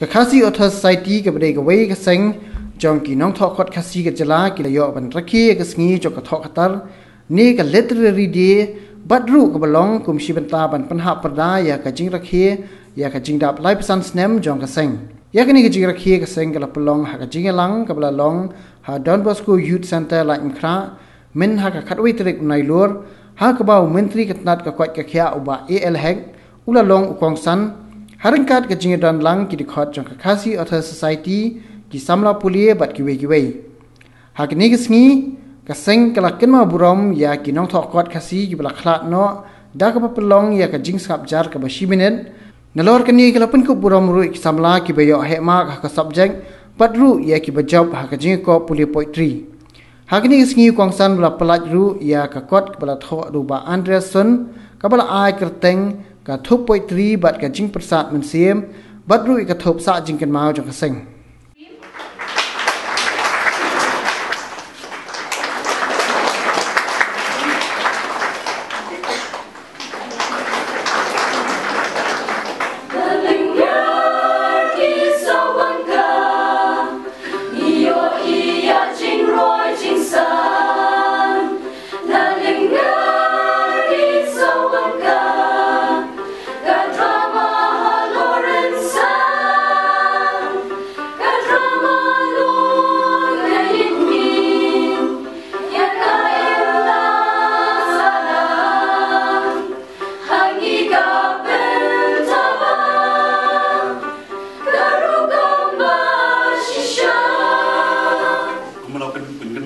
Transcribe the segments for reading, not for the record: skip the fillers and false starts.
Cái Khasi ở society cái bề cái way cái sinh trong kỳ nông thọ khót Khasi cái jala cái là ban Rakhe cái sngi cho cái thọ khatar ni cái literary day badru cái belong kum shibenta ban panha perda ya cái jing Rakhe ya cái jing dap life sans nem trong cái sinh ya cái ni cái jing Rakhe cái sinh cái là belong ha cái jing lang cái là long ha Don Bosco Youth Center lại mkhra min ha cái khatwi trik nai lur ha cái bao mentri cái nat cái kwat cái khia uba al hek ula long ukong san Haringkat ke jingi dan lang ki dikhot jong Khasi Author Society ki samla pulie bat ki wei. Hak ni kisngi ka seng kala kenma burom ya ki nong thok kot Khasi ki bala khlat no da ka pelong ya ka jing skap jar ka bashi minute nalor ka ni kala pun ko burom ru ki samla ki beyo he ma ka subject pat ru ya ki bajob ha ka jingi ko pulie poetry. Hak ni kisngi kwangsan bala pelaj ru ya ka kot bala tho ru ba Anderson ka bala ai kerteng ka thop poetry bat ka jing prasad man siem bat ru ka thop sa jing kan mau jong ka sing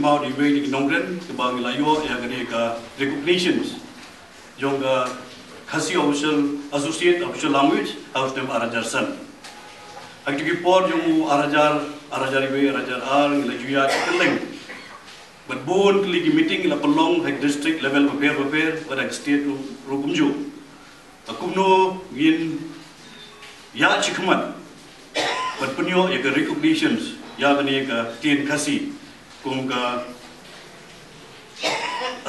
mau di way di nongren ke bang layo yang ini ke recognitions jong Khasi official associate official language harus dem arajarsan akti por jong arajar iwe arajar ar la juya keleng but bon kli meeting la pelong hek district level prepare pada state rukumju akumno gin ya chikmat but punyo ya ke recognitions ya gani ke tien Khasi kum ka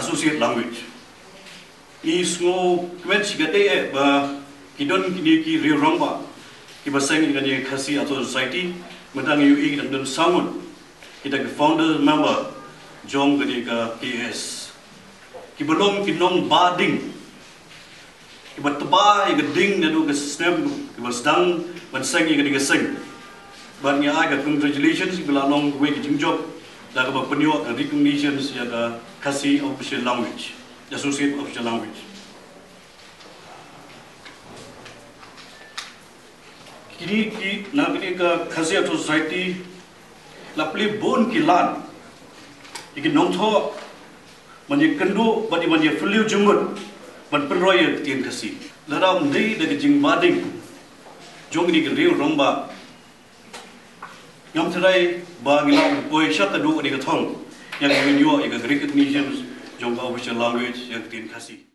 associate language ismo kwen chigate ba kidon kini ki riromba ki basang ngani Khasi Author Society matang yu ik dan sangun kita ke founder member jong gani ka KS ki belum kinong bading ki batba ya geding nadu ke snap ki basdang bansang ya gani sing ban ya aga congratulations bila long way ki jingjob da ka penyo recognitions ya ka Khasi official language associate official language kini ki na kini ka Khasi Author Society la pli bon ki lan iki nongtho manje kendu badi manje fliu jumut man penroy tien Khasi la ram dei de jing bading jong ni ke riu romba ngam trai ba ngilang poi shat adu ni ka thong yang winyo ya recognitions jong official language yang tien Khasi